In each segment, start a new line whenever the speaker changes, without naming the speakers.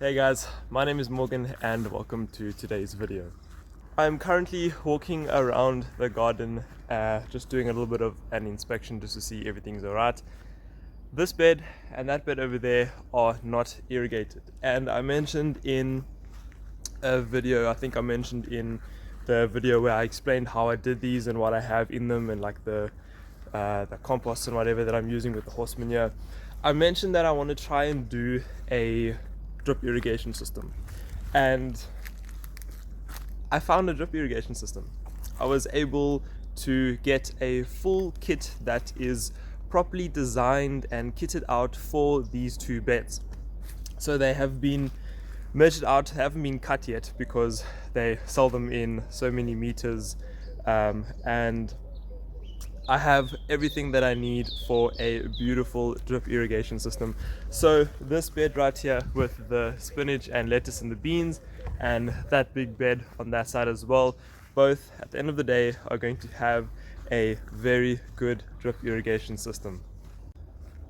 Hey guys, my name is Morgan and welcome to today's video. I'm currently walking around the garden, just doing a little bit of an inspection just to see everything's alright. This bed and that bed over there are not irrigated, and I mentioned in a video, I think I mentioned in the video where I explained how I did these and what I have in them and like the compost and whatever that I'm using with the horse manure. I mentioned that I want to try and do a drip irrigation system, and I found a drip irrigation system. I was able to get a full kit that is properly designed and kitted out for these two beds. So they have been measured out, haven't been cut yet because they sell them in so many meters, and I have everything that I need for a beautiful drip irrigation system. So this bed right here with the spinach and lettuce and the beans, and that big bed on that side as well, both at the end of the day are going to have a very good drip irrigation system.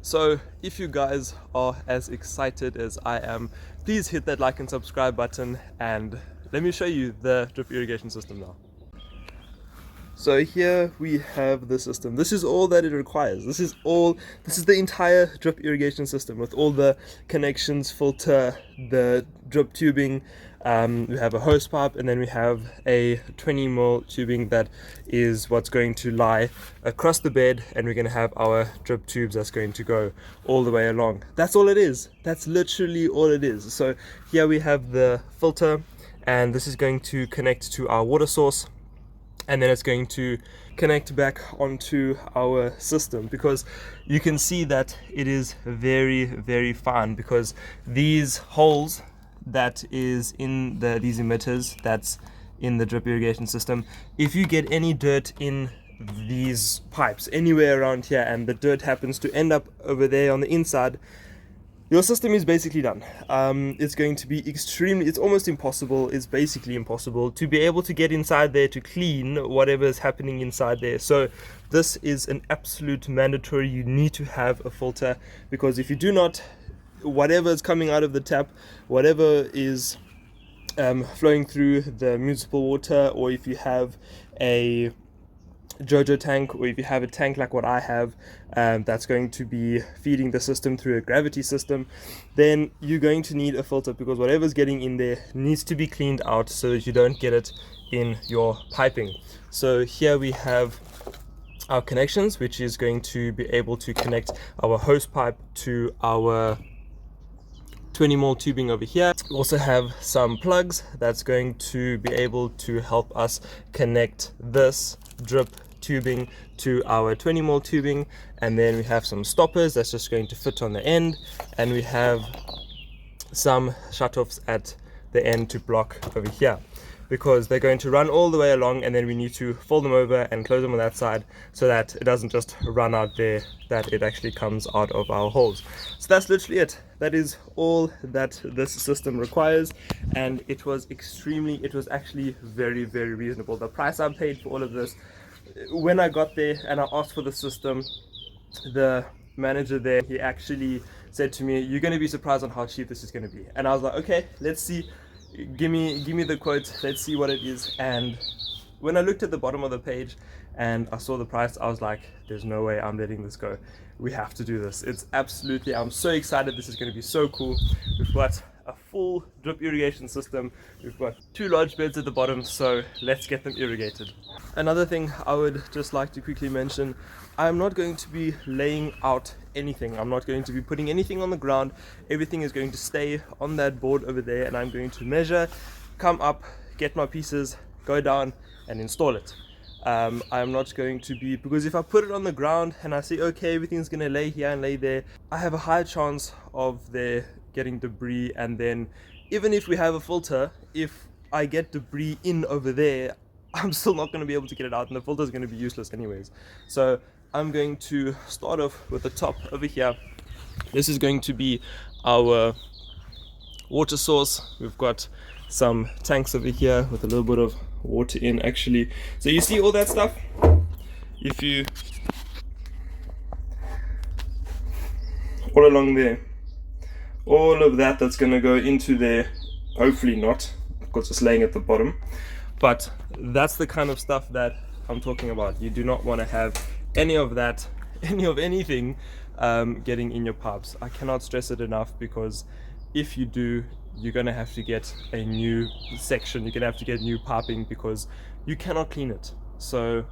So if you guys are as excited as I am, please hit that like and subscribe button, and let me show you the drip irrigation system now. So here we have the system. This is all that it requires. This is the entire drip irrigation system with all the connections, filter, the drip tubing. We have a hose pipe, and then we have a 20mm tubing that is what's going to lie across the bed, and we're going to have our drip tubes that's going to go all the way along. That's all it is. That's literally all it is. So here we have the filter, and this is going to connect to our water source, and then it's going to connect back onto our system, because you can see that it is very, very fine, because these holes that is in these emitters that's in the drip irrigation system, if you get any dirt in these pipes anywhere around here and the dirt happens to end up over there on the inside, your system is basically done. It's going to be it's almost impossible, it's basically impossible to be able to get inside there to clean whatever is happening inside there. So this is an absolute mandatory. You need to have a filter, because if you do not, whatever is coming out of the tap, whatever is flowing through the municipal water, or if you have a JoJo tank, or if you have a tank like what I have, that's going to be feeding the system through a gravity system, then you're going to need a filter, because whatever's getting in there needs to be cleaned out so that you don't get it in your piping. So here we have our connections, which is going to be able to connect our hose pipe to our 20mm tubing over here. We also have some plugs that's going to be able to help us connect this drip tubing to our 20mm tubing, and then we have some stoppers that's just going to fit on the end, and we have some shutoffs at the end to block over here, because they're going to run all the way along, and then we need to fold them over and close them on that side so that it doesn't just run out there, that it actually comes out of our holes. So that's literally it. That is all that this system requires, and it was actually very, very reasonable. The price I paid for all of this, when I got there and I asked for the system, the manager there, he actually said to me, "You're going to be surprised on how cheap this is going to be." And I was like, okay, let's see, give me the quote, let's see what it is. And when I looked at the bottom of the page and I saw the price, I was like, there's no way I'm letting this go. We have to do this. I'm so excited. This is going to be so cool. We've got a full drip irrigation system. We've got 2 large beds at the bottom, so let's get them irrigated. Another thing I would just like to quickly mention, I'm not going to be laying out anything. I'm not going to be putting anything on the ground. Everything is going to stay on that board over there, and I'm going to measure, come up, get my pieces, go down and install it. I'm not going to be, because if I put it on the ground and I say, okay, everything's going to lay here and lay there, I have a high chance of there getting debris, and then even if we have a filter, if I get debris in over there, I'm still not going to be able to get it out, and the filter is going to be useless anyways. So I'm going to start off with the top over here. This is going to be our water source. We've got some tanks over here with a little bit of water in actually. So you see all that stuff? If you all along there, all of that's going to go into there. Hopefully not, because it's laying at the bottom. But that's the kind of stuff that I'm talking about. You do not want to have any of that, any of anything getting in your pipes. I cannot stress it enough, because if you do, you're going to have to get a new section. You're going to have to get new piping, because you cannot clean it. So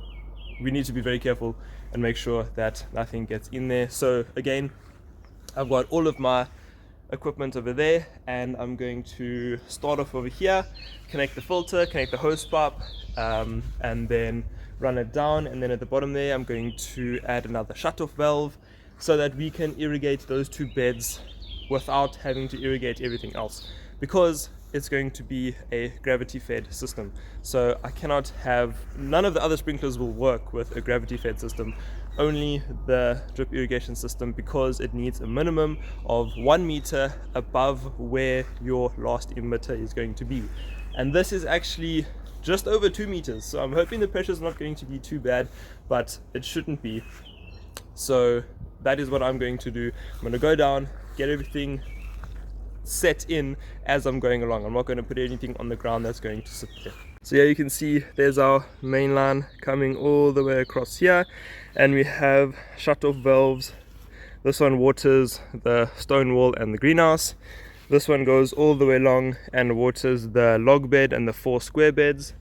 we need to be very careful and make sure that nothing gets in there. So again, I've got all of my equipment over there, and I'm going to start off over here, connect the filter, connect the hose pipe, and then run it down. And then at the bottom there, I'm going to add another shut-off valve so that we can irrigate those two beds without having to irrigate everything else, because it's going to be a gravity fed system. So I cannot have, none of the other sprinklers will work with a gravity fed system, only the drip irrigation system, because it needs a minimum of 1 meter above where your last emitter is going to be. And this is actually just over 2 meters. So I'm hoping the pressure is not going to be too bad, but it shouldn't be. So that is what I'm going to do. I'm going to go down, get everything set in as I'm going along. I'm not going to put anything on the ground that's going to sit there. So yeah, you can see there's our main line coming all the way across here, and we have shut-off valves. This one waters the stone wall and the greenhouse. This one goes all the way along and waters the log bed and the 4 square beds.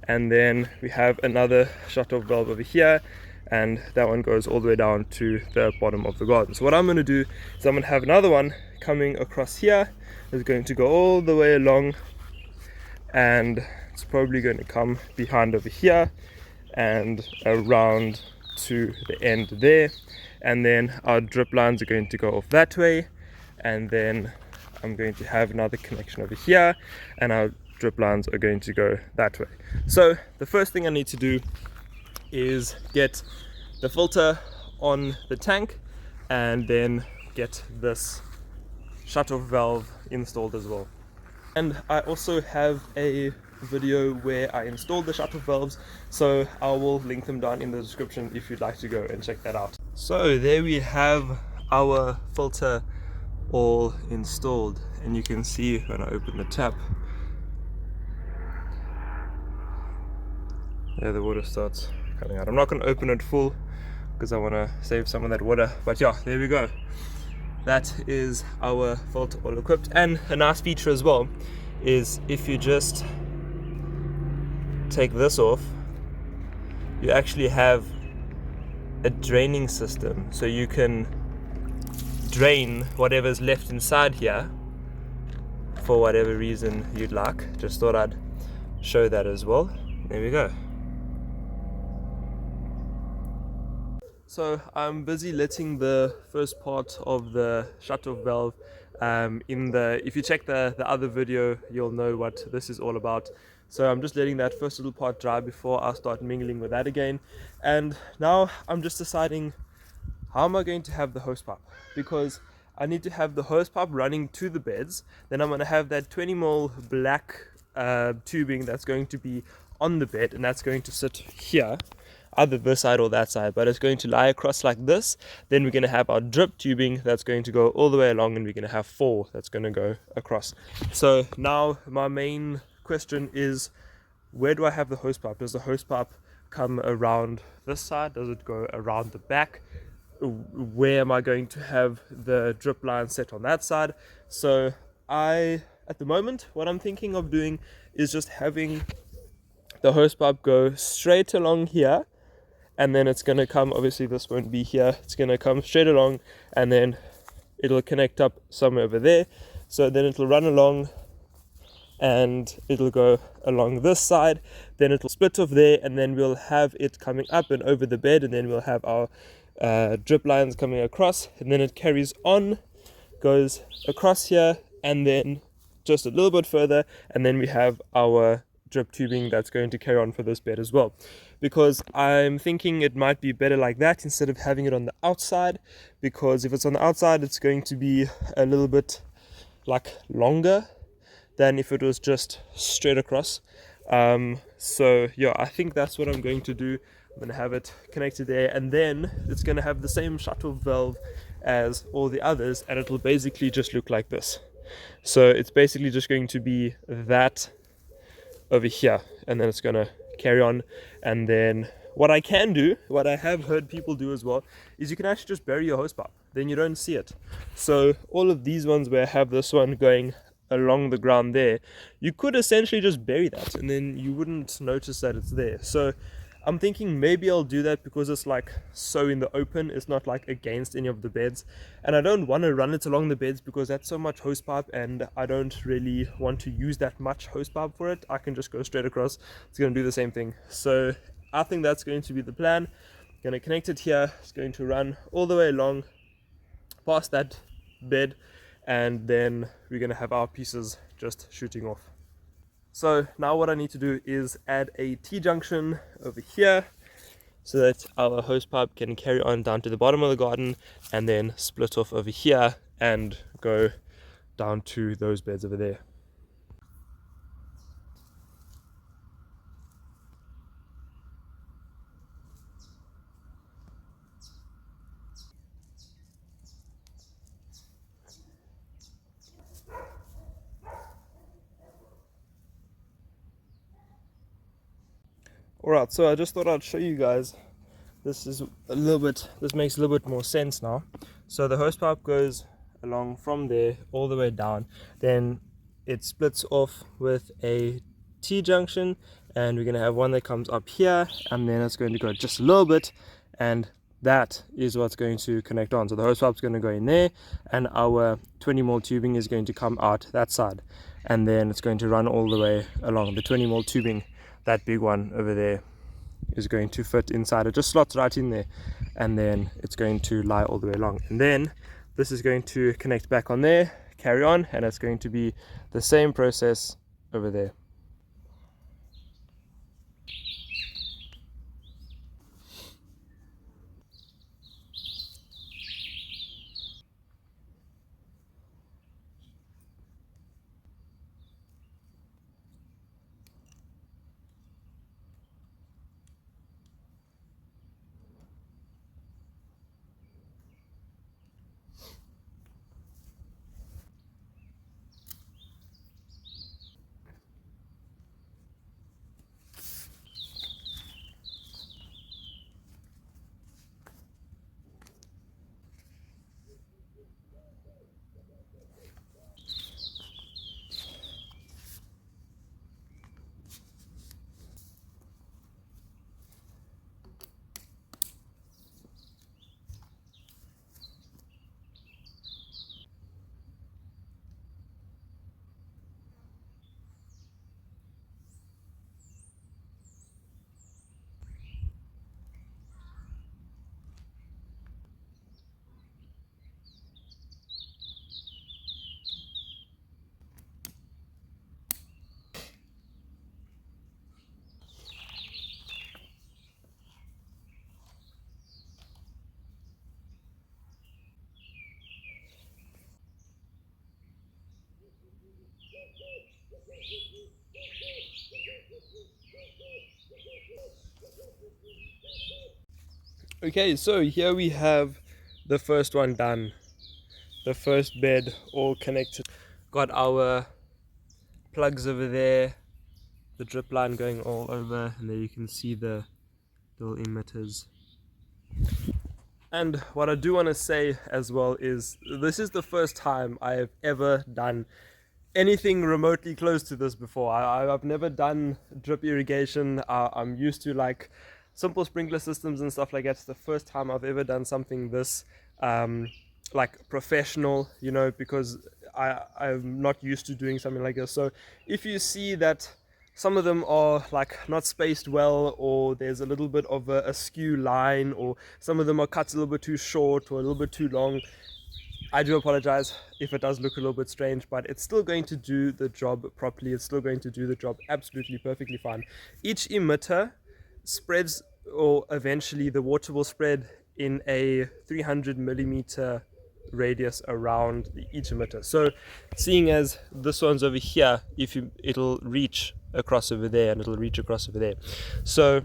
And then we have another shut-off valve over here, and that one goes all the way down to the bottom of the garden. So what I'm going to do is I'm going to have another one coming across here. It's going to go all the way along, and it's probably going to come behind over here and around to the end there. And then our drip lines are going to go off that way, and then I'm going to have another connection over here, and our drip lines are going to go that way. So the first thing I need to do is get the filter on the tank, and then get this shut-off valve installed as well. And I also have a video where I installed the shut-off valves, so I will link them down in the description if you'd like to go and check that out. So there we have our filter all installed, and you can see when I open the tap, there the water starts coming out. I'm not going to open it full because I want to save some of that water, but yeah, there we go. That is our filter all equipped. And a nice feature as well is if you just take this off, you actually have a draining system, so you can drain whatever's left inside here for whatever reason you'd like. Just thought I'd show that as well. There we go. So I'm busy letting the first part of the shut-off valve if you check the other video, you'll know what this is all about. So I'm just letting that first little part dry before I start mingling with that again. And now I'm just deciding, how am I going to have the hose pipe? Because I need to have the hose pipe running to the beds. Then I'm going to have that 20mm black tubing that's going to be on the bed, and that's going to sit here, either this side or that side, but it's going to lie across like this. Then we're going to have our drip tubing that's going to go all the way along, and we're going to have 4 that's going to go across. So now my main question is, where do I have the hose pipe? Does the hose pipe come around this side? Does it go around the back? Where am I going to have the drip line set on that side? So at the moment, what I'm thinking of doing is just having the hose pipe go straight along here, and then it's going to come, obviously this won't be here, it's going to come straight along, and then it'll connect up somewhere over there. So then it'll run along, and it'll go along this side, then it'll split off there, and then we'll have it coming up and over the bed, and then we'll have our drip lines coming across, and then it carries on, goes across here, and then just a little bit further, and then we have our drip tubing that's going to carry on for this bed as well. Because I'm thinking it might be better like that instead of having it on the outside, because if it's on the outside it's going to be a little bit like longer than if it was just straight across. So yeah, I think that's what I'm going to do. I'm going to have it connected there, and then it's going to have the same shut-off valve as all the others, and it'll basically just look like this. So it's basically just going to be that over here, and then it's going to carry on. And then what I can do, what I have heard people do as well, is you can actually just bury your hose pipe, then you don't see it. So all of these ones where I have this one going along the ground there, you could essentially just bury that and then you wouldn't notice that it's there. So I'm thinking maybe I'll do that because it's like so in the open, it's not like against any of the beds, and I don't want to run it along the beds because that's so much hose pipe and I don't really want to use that much hose pipe for it. I can just go straight across, it's going to do the same thing. So I think that's going to be the plan. I'm going to connect it here, it's going to run all the way along past that bed, and then we're going to have our pieces just shooting off. So now what I need to do is add a T-junction over here so that our hose pipe can carry on down to the bottom of the garden and then split off over here and go down to those beds over there. Alright, so I just thought I'd show you guys. This makes a little bit more sense now. So the hose pipe goes along from there all the way down, then it splits off with a T-junction, and we're going to have one that comes up here, and then it's going to go just a little bit, and that is what's going to connect on. So the hose pipe is going to go in there, and our 20mm tubing is going to come out that side, and then it's going to run all the way along. The 20mm tubing, that big one over there, is going to fit inside. It just slots right in there, and then it's going to lie all the way along, and then this is going to connect back on there, carry on, and it's going to be the same process over there. Okay, so here we have the first one done, the first bed all connected. Got our plugs over there, the drip line going all over, and there you can see the little emitters. And what I do want to say as well is this is the first time I have ever done anything remotely close to this before. I've never done drip irrigation. I'm used to like simple sprinkler systems and stuff like that. It's the first time I've ever done something this like professional, you know, because I'm not used to doing something like this. So if you see that some of them are like not spaced well, or there's a little bit of a skew line, or some of them are cut a little bit too short or a little bit too long, I do apologize if it does look a little bit strange, but it's still going to do the job properly. It's still going to do the job absolutely perfectly fine. Each emitter spreads, or eventually the water will spread in a 300mm radius around each emitter. So seeing as this one's over here, it'll reach across over there, and it'll reach across over there. So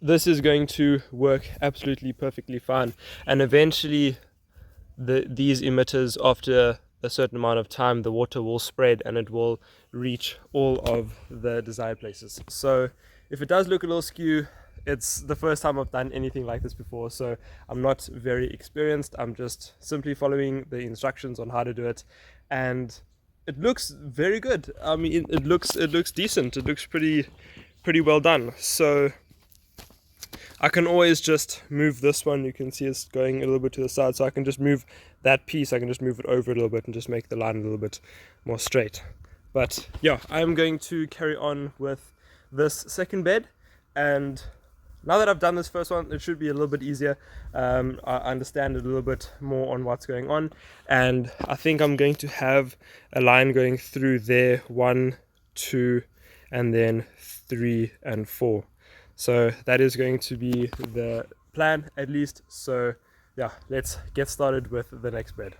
this is going to work absolutely perfectly fine, and eventually these emitters, after a certain amount of time, the water will spread and it will reach all of the desired places. So if it does look a little skew, it's the first time I've done anything like this before, so I'm not very experienced. I'm just simply following the instructions on how to do it, and it looks very good. I mean, it looks decent. It looks pretty well done. So I can always just move this one. You can see it's going a little bit to the side, so I can just move that piece. I can just move it over a little bit and just make the line a little bit more straight. But yeah, I'm going to carry on with this second bed, and now that I've done this first one, it should be a little bit easier. I understand a little bit more on what's going on, and I think I'm going to have a line going through there, 1, 2, and then 3 and 4. So that is going to be the plan, at least. So yeah, let's get started with the next bed.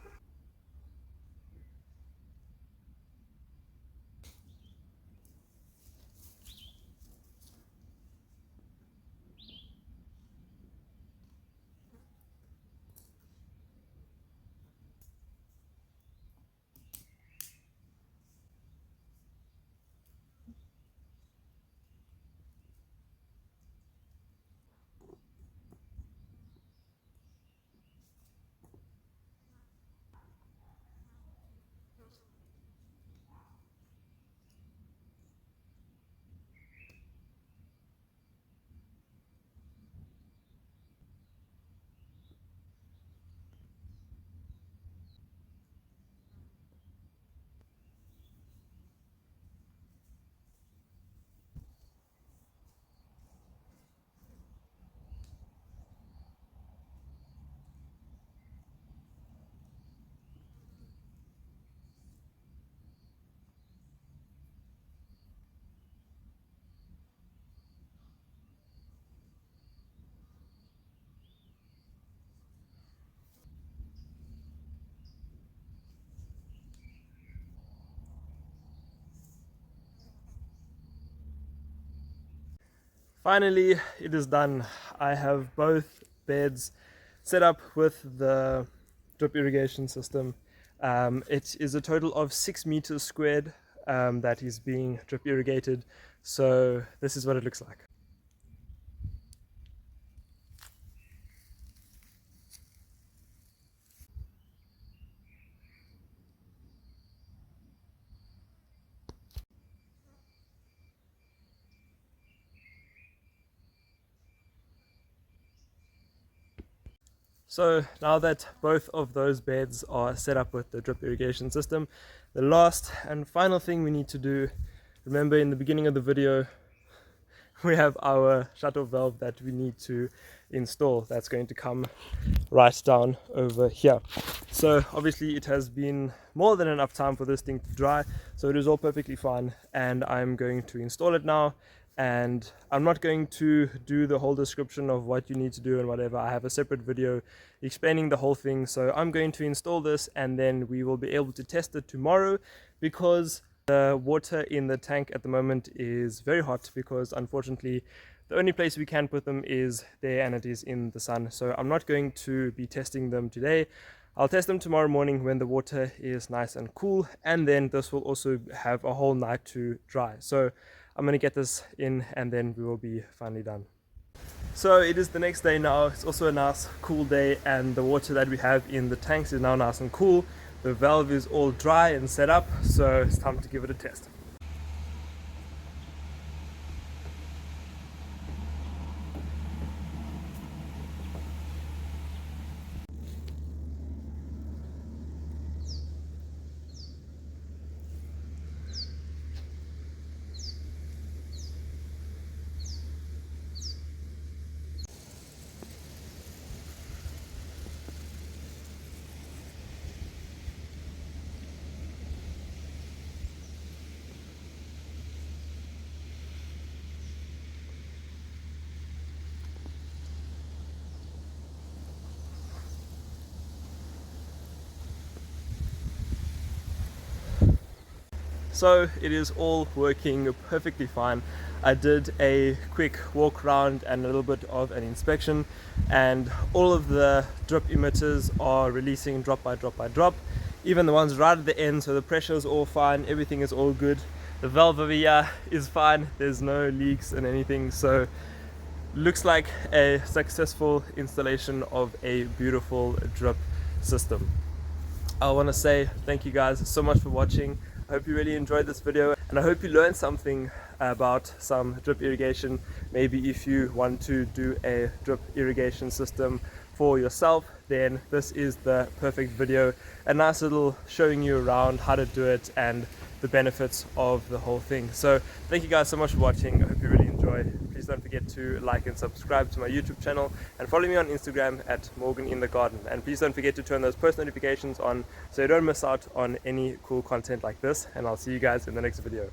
Finally, it is done. I have both beds set up with the drip irrigation system. It is a total of 6 meters squared that is being drip irrigated. So this is what it looks like. So now that both of those beds are set up with the drip irrigation system, the last and final thing we need to do, remember in the beginning of the video, we have our shut off valve that we need to install. That's going to come right down over here. So obviously it has been more than enough time for this thing to dry, so it is all perfectly fine, and I'm going to install it now. And I'm not going to do the whole description of what you need to do and whatever. I have a separate video explaining the whole thing. So I'm going to install this, and then we will be able to test it tomorrow, because the water in the tank at the moment is very hot, because unfortunately the only place we can put them is there, and it is in the sun. So I'm not going to be testing them today. I'll test them tomorrow morning when the water is nice and cool, and then this will also have a whole night to dry. So I'm going to get this in, and then we will be finally done. So it is the next day now. It's also a nice cool day, and the water that we have in the tanks is now nice and cool. The valve is all dry and set up, so it's time to give it a test. So it is all working perfectly fine. I did a quick walk around and a little bit of an inspection, and all of the drip emitters are releasing drop by drop by drop, even the ones right at the end, so the pressure is all fine, everything is all good. The valve over here is fine, there's no leaks and anything, so looks like a successful installation of a beautiful drip system. I want to say thank you guys so much for watching. I hope you really enjoyed this video, and I hope you learned something about some drip irrigation. Maybe if you want to do a drip irrigation system for yourself, then this is the perfect video. A nice little showing you around how to do it and the benefits of the whole thing. So thank you guys so much for watching. I hope you really enjoy. Please don't forget to like and subscribe to my YouTube channel, and follow me on Instagram at Morgan in the Garden. And please don't forget to turn those post notifications on so you don't miss out on any cool content like this. And I'll see you guys in the next video.